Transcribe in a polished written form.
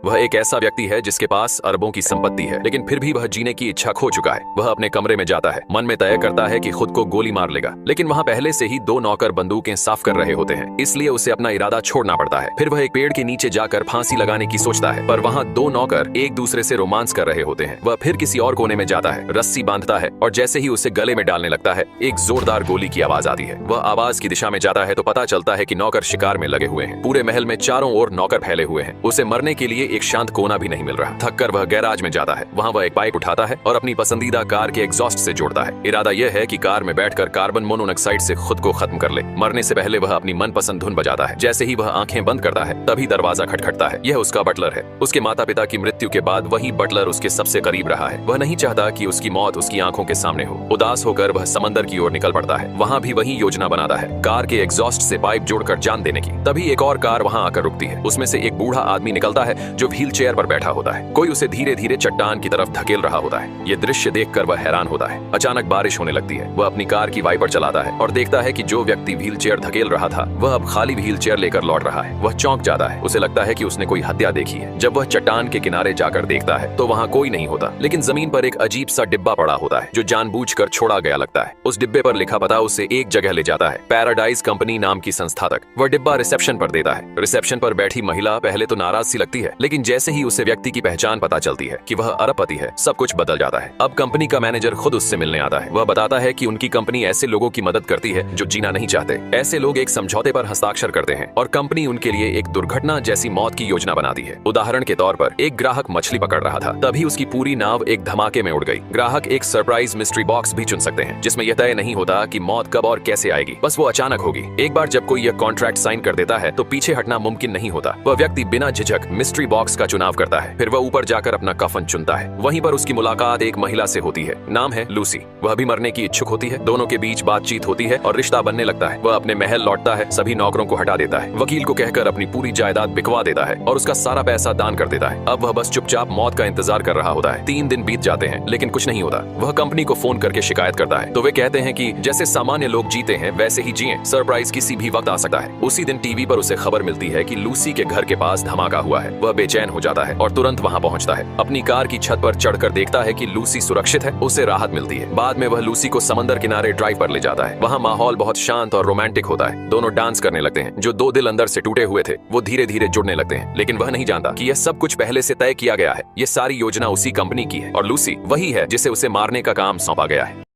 वह एक ऐसा व्यक्ति है जिसके पास अरबों की संपत्ति है, लेकिन फिर भी वह जीने की इच्छा खो चुका है। वह अपने कमरे में जाता है, मन में तय करता है कि खुद को गोली मार लेगा, लेकिन वहाँ पहले से ही दो नौकर बंदूकें साफ कर रहे होते हैं, इसलिए उसे अपना इरादा छोड़ना पड़ता है। फिर वह एक पेड़ के नीचे जाकर फांसी लगाने की सोचता है, पर वहाँ दो नौकर एक दूसरे से रोमांस कर रहे होते हैं। वह फिर किसी और कोने में जाता है, रस्सी बांधता है और जैसे ही उसे गले में डालने लगता है, एक जोरदार गोली की आवाज आती है। वह आवाज की दिशा में जाता है तो पता चलता है कि नौकर शिकार में लगे हुए हैं। पूरे महल में चारों ओर नौकर फैले हुए हैं। उसे मरने के लिए एक शांत कोना भी नहीं मिल रहा। थककर वह गैराज में जाता है। वहाँ वह एक पाइप उठाता है और अपनी पसंदीदा कार के एग्जॉस्ट से जोड़ता है। इरादा यह है कि कार में बैठकर कार्बन मोनोऑक्साइड से खुद को खत्म कर ले। मरने से पहले वह अपनी मनपसंद धुन बजाता है। जैसे ही वह आंखें बंद करता है, तभी दरवाजा खटखटता है। यह उसका बटलर है। उसके माता पिता की मृत्यु के बाद वही बटलर उसके सबसे करीब रहा है। वह नहीं चाहता कि उसकी मौत उसकी आंखों के सामने हो। उदास होकर वह समंदर की ओर निकल पड़ता है। वहाँ भी वही योजना बनाता है, कार के एग्जॉस्ट से पाइप जोड़कर जान देने की। तभी एक और कार वहाँ आकर रुकती है। उसमें से एक बूढ़ा आदमी निकलता है जो व्हील चेयर पर बैठा होता है। कोई उसे धीरे धीरे चट्टान की तरफ धकेल रहा होता है। ये दृश्य देखकर वह हैरान होता है। अचानक बारिश होने लगती है। वह अपनी कार की वाइपर चलाता है और देखता है कि जो व्यक्ति व्हील चेयर धकेल रहा था, वह अब खाली व्हील चेयर लेकर लौट रहा है। वह चौंक जाता है। उसे लगता है कि उसने कोई हत्या देखी है। जब वह चट्टान के किनारे जाकर देखता है तो वहाँ कोई नहीं होता, लेकिन जमीन पर एक अजीब सा डिब्बा पड़ा होता है जो जानबूझकर छोड़ा गया लगता है। उस डिब्बे पर लिखा पता उसे एक जगह ले जाता है, पैराडाइज कंपनी नाम की संस्था तक। वह डिब्बा रिसेप्शन पर देता है। रिसेप्शन पर बैठी महिला पहले तो नाराज सी लगती है, लेकिन जैसे ही उसे व्यक्ति की पहचान पता चलती है कि वह अरबपति है, सब कुछ बदल जाता है। अब कंपनी का मैनेजर खुद उससे मिलने आता है। वह बताता है कि उनकी कंपनी ऐसे लोगों की मदद करती है जो जीना नहीं चाहते। ऐसे लोग एक समझौते पर हस्ताक्षर करते हैं और कंपनी उनके लिए एक दुर्घटना जैसी मौत की योजना बनाती है। उदाहरण के तौर पर एक ग्राहक मछली पकड़ रहा था, तभी उसकी पूरी नाव एक धमाके में उड़ गई। ग्राहक एक सरप्राइज मिस्ट्री बॉक्स भी चुन सकते हैं जिसमें यह तय नहीं होता कि मौत कब और कैसे आएगी, बस वो अचानक होगी। एक बार जब कोई यह कॉन्ट्रैक्ट साइन कर देता है तो पीछे हटना मुमकिन नहीं होता। वह व्यक्ति बिना झिझक मिस्ट्री बॉक्स का चुनाव करता है। फिर वह ऊपर जाकर अपना कफन चुनता है। वहीं पर उसकी मुलाकात एक महिला से होती है, नाम है लूसी। वह भी मरने की इच्छुक होती है। दोनों के बीच बातचीत होती है और रिश्ता बनने लगता है। वह अपने महल लौटता है, सभी नौकरों को हटा देता है, वकील को कहकर अपनी पूरी जायदाद बिकवा देता है और उसका सारा पैसा दान कर देता है। अब वह बस चुपचाप मौत का इंतजार कर रहा होता है। 3 दिन बीत जाते हैं लेकिन कुछ नहीं होता। वह कंपनी को फोन करके शिकायत करता है तो वे कहते हैं कि जैसे सामान्य लोग जीते हैं वैसे ही जिएं, सरप्राइज किसी भी वक्त आ सकता है। उसी दिन टीवी पर उसे खबर मिलती है कि लूसी के घर के पास धमाका हुआ है। वह बेचैन हो जाता है और तुरंत वहां पहुंचता है। अपनी कार की छत पर चढ़कर देखता है कि लूसी सुरक्षित है। उसे राहत मिलती है। बाद में वह लूसी को समंदर किनारे ड्राइव पर ले जाता है। वहाँ माहौल बहुत शांत और रोमांटिक होता है। दोनों डांस करने लगते हैं। जो दो दिल अंदर से टूटे हुए थे वो धीरे धीरे जुड़ने लगते हैं, लेकिन वह नहीं जानता कि यह सब कुछ पहले से तय किया गया है। यह सारी योजना उसी कंपनी की है और लूसी वही है जिसे उसे मारने का काम सौंपा गया है।